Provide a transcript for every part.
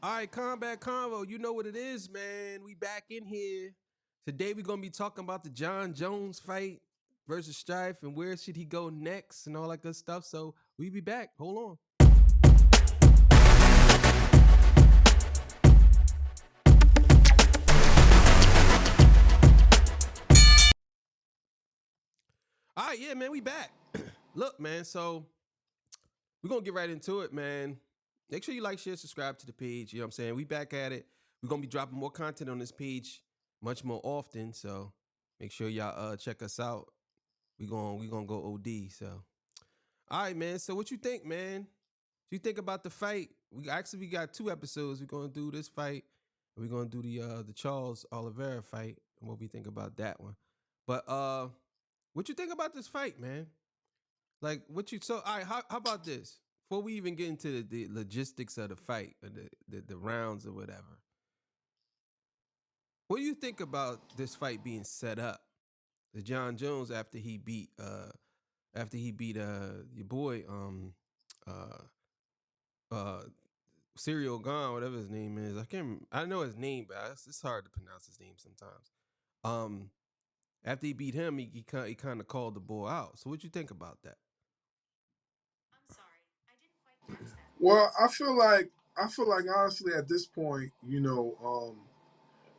All right, Combat Convo, you know what it is, man. We back in here. Today we're gonna be talking about the John Jones fight versus Strife and where should he go next and all that good stuff. So we be back. Hold on. All right, yeah, man, we back. Look, man, so we're gonna get right into it, man. Make sure you like, share, subscribe to the page. You know what I'm saying? We back at it. We're gonna be dropping more content on this page much more often. So make sure y'all check us out. We gonna go OD. So all right, man. So what you think, man? What you think about the fight? We got two episodes. We're gonna do this fight. And we're gonna do the Charles Oliveira fight and what we think about that one. But what you think about this fight, man? Like what you so all right, how about this? Before we even get into the logistics of the fight or the rounds or whatever. What do you think about this fight being set up? The John Jones after he beat your boy uh uh Serial Gone, whatever his name is. I know his name, but it's hard to pronounce his name sometimes. Um After he beat him, he kind of called the boy out. So what you think about that? Well, I feel like honestly at this point,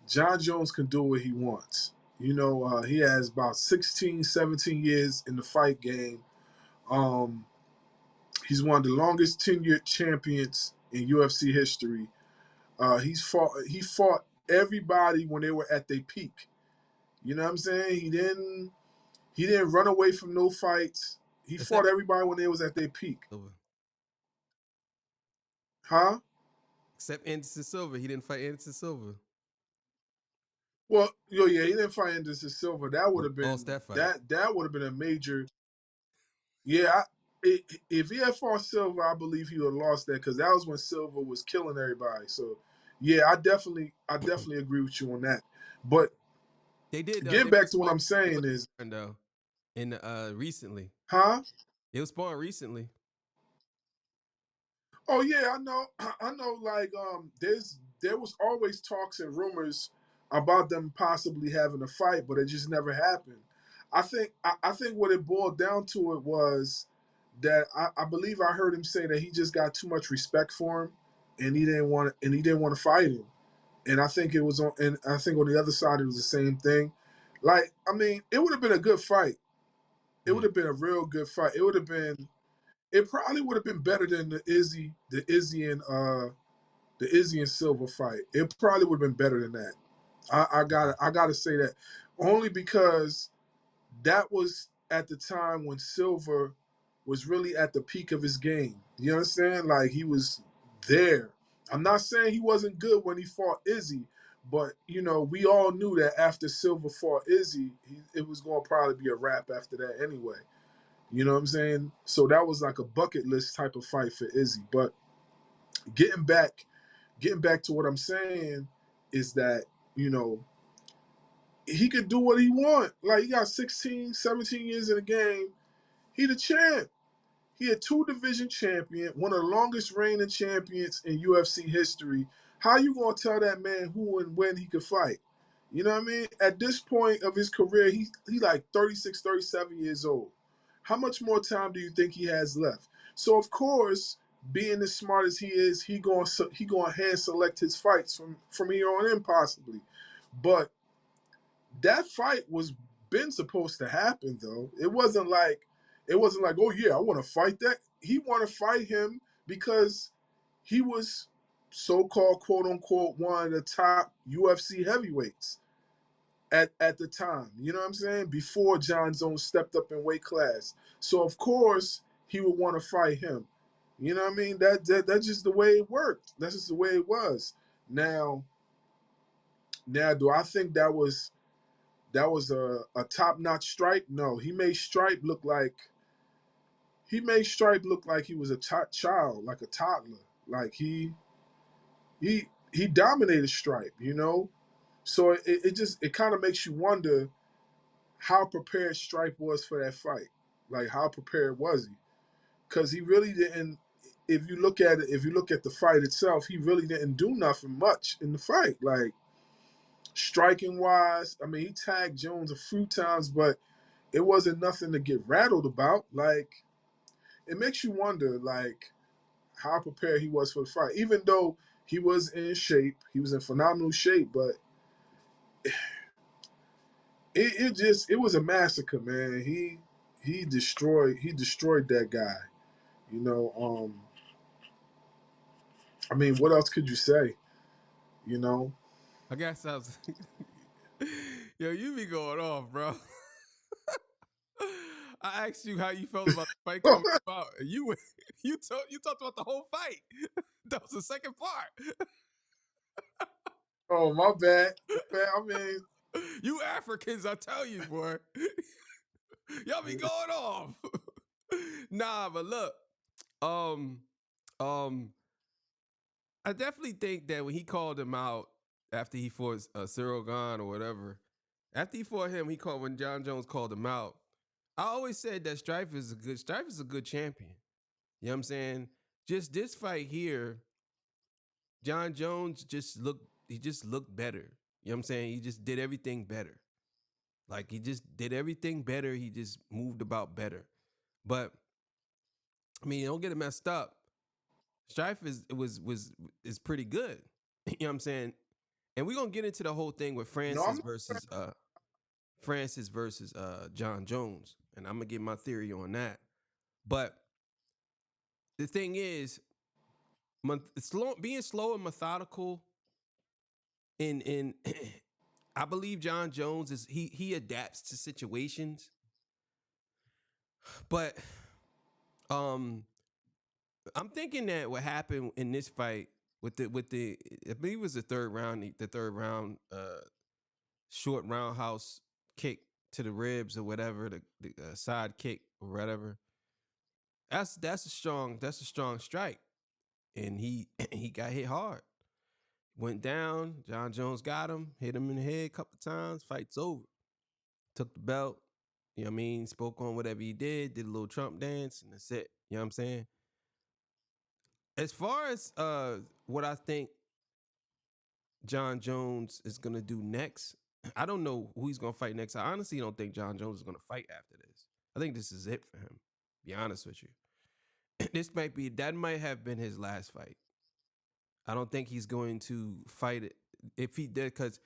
John Jones can do what he wants. He has about 16, 17 years in the fight game. Um, he's one of the longest tenured champions in UFC history. He fought everybody when they were at their peak. You know what I'm saying? He didn't run away from no fights. He fought Except everybody when they was at their peak. Silva. Huh? Except Anderson Silva. He didn't fight Anderson Silva. Well, yeah, he didn't fight Anderson Silva. That would have Lost been that fight. that would have been a major. Yeah, if he had fought Silva, I believe he would have lost that because that was when Silva was killing everybody. So, yeah, I definitely agree with you on that. But They getting were back to what sparring I'm saying is, though in recently. huh? It was sparring recently. Oh yeah, I know. I know. Like, there was always talks and rumors about them possibly having a fight, but it just never happened. I think what it boiled down to it was that I believe I heard him say that he just got too much respect for him, and he didn't want to fight him. And I think on the other side it was the same thing. Like, I mean, it would have been a good fight. It would Yeah. have been a real good fight. It probably would have been better than the Izzy and Silver fight. It probably would have been better than that. I gotta say that only because that was at the time when Silver was really at the peak of his game. You understand? Like, he was there. I'm not saying he wasn't good when he fought Izzy, but we all knew that after Silver fought Izzy, it was going to probably be a wrap after that anyway. You know what I'm saying? So that was like a bucket list type of fight for Izzy. But getting back, getting back to what I'm saying is that, you know, he could do what he want. Like, he got 16, 17 years in the game. He the champ. He a two division champion, one of the longest reigning champions in UFC history. How you gonna tell that man who and when he could fight? You know what I mean? At this point of his career, he like 36, 37 years old. How much more time do you think he has left? So of course, being as smart as he going to hand select his fights from here on in possibly. But that fight was been supposed to happen though. It wasn't like, oh yeah, I want to fight that. He want to fight him because he was so-called quote unquote one of the top UFC heavyweights at the time. You know what I'm saying? Before John Jones stepped up in weight class. So of course he would want to fight him. You know what I mean? That's just the way it worked. That's just the way it was. Now, do I think that was a top notch Stripe? No, he made Stripe look like he was a child, like a toddler. Like he dominated Stripe, you know. So it kind of makes you wonder how prepared Stripe was for that fight. Like, how prepared was he? Because he really didn't. if you look at it, if you look at the fight itself, he really didn't do nothing much in the fight. Like striking wise, I mean, he tagged Jones a few times, but it wasn't nothing to get rattled about. Like it makes you wonder, like how prepared he was for the fight, even though he was in shape, he was in phenomenal shape, but it was a massacre, man. He destroyed that guy. You know, I mean, what else could you say? You know, I guess I was. Yo, you be going off, bro. I asked you how you felt about the fight coming about. You talked about the whole fight. That was the second part. oh my bad, I mean, You Africans, I tell you, boy. Y'all be going off. Nah, but look, um, um, I definitely think that when he called him out after he fought Cyril Gahn or whatever, after he fought him, when John Jones called him out. I always said that Strife is a good champion. You know what I'm saying? Just this fight here, John Jones just looked better. You know what I'm saying? He just did everything better. Like he just did everything better. He just moved about better. But I mean, don't get it messed up. Strife is pretty good. You know what I'm saying? And we're gonna get into the whole thing with no, Francis versus John Jones. And I'm gonna give my theory on that. But the thing is, being slow and methodical in I believe John Jones he adapts to situations. But um I'm thinking that what happened in this fight with the I believe it was the third round short roundhouse kick to the ribs or whatever, the side kick or whatever. That's a strong strike, and he he got hit hard. Went down. John Jones got him, hit him in the head a couple times. Fight's over. Took the belt. You know what I mean? Spoke on whatever he did a little Trump dance, and that's it. You know what I'm saying? As far as what I think John Jones is gonna do next, I don't know who he's gonna fight next. I honestly don't think John Jones is gonna fight after this. I think this is it for him. Be honest with you. That might have been his last fight. I don't think he's going to fight it if he did, because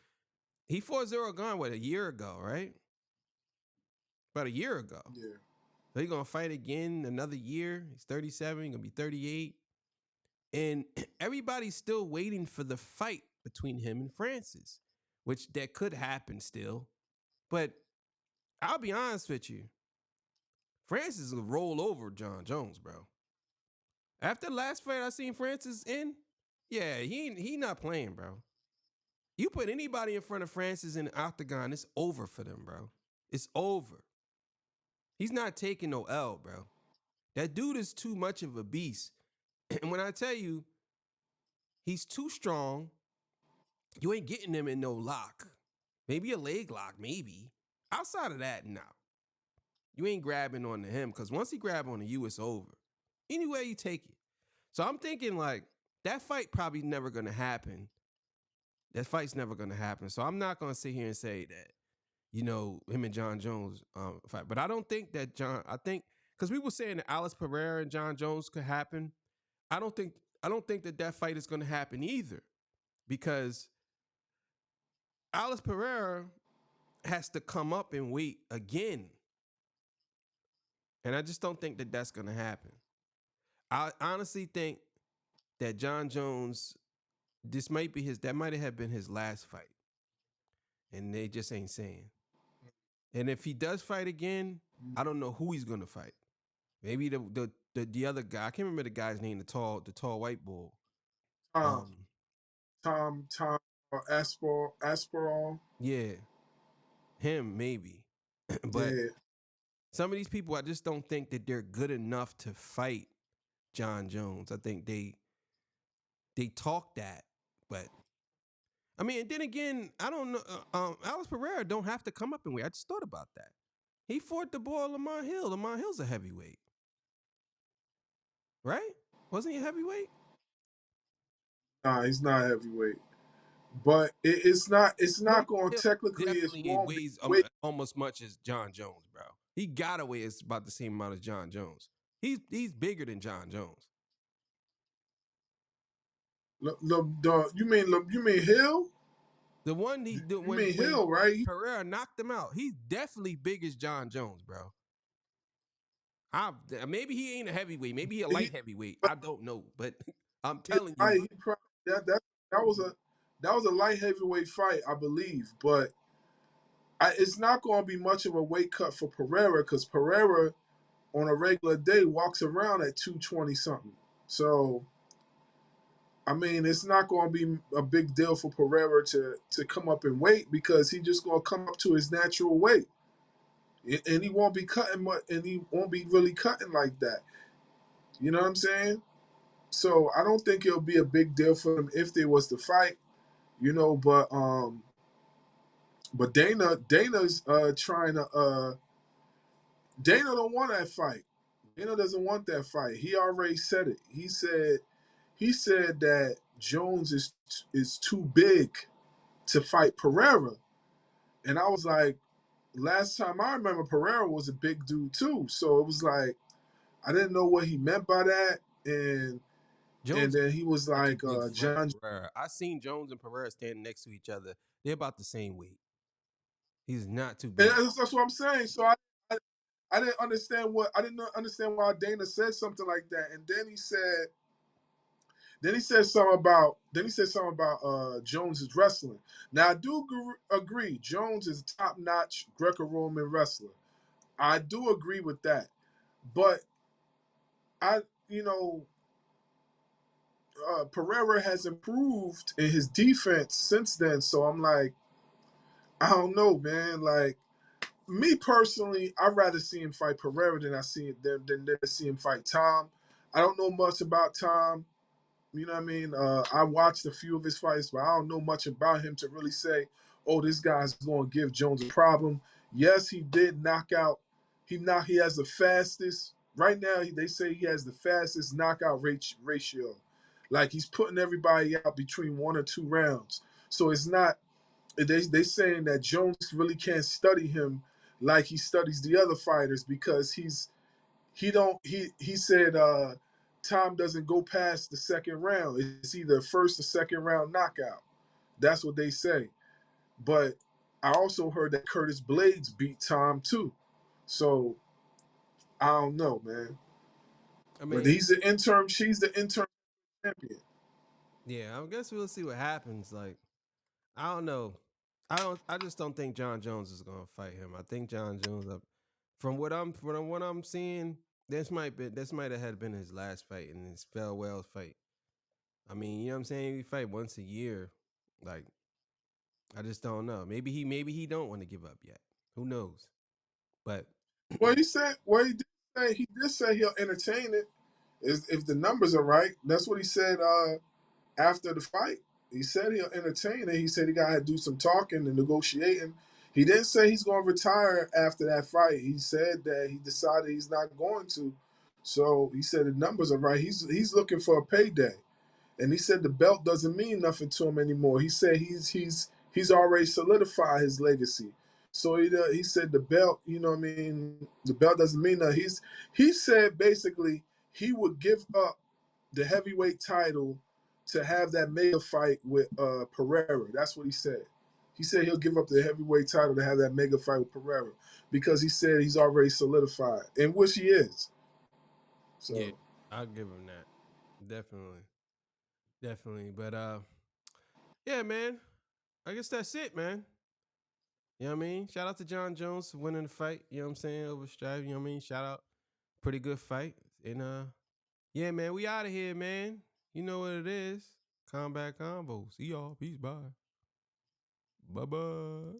he fought Zero Gun a year ago, right? About a year ago. yeah. So he's gonna fight again another year. He's 37, he's gonna be 38. And everybody's still waiting for the fight between him and Francis, which that could happen still. But I'll be honest with you. Francis will roll over John Jones, bro. After the last fight I seen Francis in, yeah, he not playing, bro. You put anybody in front of Francis in the octagon, it's over for them, bro. It's over. He's not taking no L, bro. That dude is too much of a beast. And when I tell you he's too strong, you ain't getting him in no lock. Maybe a leg lock, maybe. Outside of that, no. You ain't grabbing on to him, because once he grab on to you, it's over. Anyway you take it. So I'm thinking like that fight probably never gonna happen. That fight's never gonna happen. So I'm not gonna sit here and say that, you know, him and John Jones fight. But I don't think that I think because we were saying that Alice Pereira and John Jones could happen. I don't think that fight is gonna happen either, because Alice Pereira has to come up and wait again. And I just don't think that that's going to happen. I honestly think that John Jones, that might have been his last fight. And they just ain't saying. And if he does fight again, I don't know who he's going to fight. Maybe the other guy. I can't remember the guy's name, the tall white bull. Tom Asperall. Yeah. Him, maybe. But Yeah. some of these people, I just don't think that they're good enough to fight John Jones. I think they talk that, but I mean, and then again, I don't know. Alice Pereira don't have to come up and wait. I just thought about that. He fought the boy Lamont Hill. Lamont Hill's a heavyweight, right? Wasn't he a heavyweight? Nah, he's not heavyweight. But it's not. It's But not going Hill technically. It definitely won't be weighs weight. almost much as John Jones, bro. He gotta weigh about the same amount as John Jones. He's bigger than John Jones. You mean Hill? The one he did You mean when Hill, right? Pereira knocked him out, he's definitely big as John Jones, bro. I maybe he ain't a heavyweight, maybe he a light He, heavyweight. I don't know, but I'm yeah, telling right. you, He probably that was a light heavyweight fight, I believe. But it's not going to be much of a weight cut for Pereira because Pereira on a regular day walks around at 220 something. So I mean, it's not going to be a big deal for Pereira to come up in weight because he's just going to come up to his natural weight, and he won't be cutting much, and he won't be really cutting like that. You know what I'm saying? So I don't think it'll be a big deal for him if they was to fight. You know, but Dana's trying to Dana don't want that fight. Dana doesn't want that fight. He already said it. He said that Jones is too big to fight Pereira. And I was like, last time I remember Pereira was a big dude too. So it was like I didn't know what he meant by that. And Jones then he was not too like, big to fight John. Pereira. I seen Jones and Pereira standing next to each other. They're about the same weight. He's not too And big. that's what I'm saying. So I didn't understand why Dana said something like that. And then he said something about Jones's wrestling. Now I do agree. Jones is a top-notch Greco-Roman wrestler. I do agree with that. But I, you know, Pereira has improved in his defense since then. So I'm like, I don't know, man. Like me personally, I'd rather see him fight Pereira than see him fight Tom. I don't know much about Tom. You know what I mean? I watched a few of his fights, but I don't know much about him to really say, oh, this guy's going to give Jones a problem. Yes, he did knock out. He has the fastest. Right now, they say he has the fastest knockout ratio. Like he's putting everybody out between 1 or 2 rounds. So it's not. They saying that Jones really can't study him like he studies the other fighters because he said Tom doesn't go past the second round. It's either first or second round knockout. That's what they say. But I also heard that Curtis Blades beat Tom too. So I don't know, man. I But mean, she's the interim champion. yeah, I guess we'll see what happens. Like, I don't know. I just don't think John Jones is gonna fight him. I think John Jones from what I'm seeing, this might have had been his last fight and his farewell fight. I mean, you know what I'm saying? We fight once a year. Like, I just don't know. Maybe he don't want to give up yet. Who knows? But He did say he'll entertain it if the numbers are right. That's what he said after the fight. He said he'll entertain it. He said he got to do some talking and negotiating. He didn't say he's going to retire after that fight. He said that he decided he's not going to. So he said the numbers are right. He's looking for a payday, and he said the belt doesn't mean nothing to him anymore. He said he's already solidified his legacy. So he said the belt, you know what I mean, the belt doesn't mean nothing. He said basically he would give up the heavyweight title to have that mega fight with Pereira. That's what he said. He said he'll give up the heavyweight title to have that mega fight with Pereira because he said he's already solidified, and which he is. yeah, So I'll give him that. Definitely. Definitely. But yeah, man. I guess that's it, man. You know what I mean? Shout out to John Jones for winning the fight. You know what I'm saying? Over Strive. You know what I mean? Shout out. Pretty good fight. And yeah, man, we out of here, man. You know what it is. Combat Convo. See y'all. Peace. Bye. Bye bye.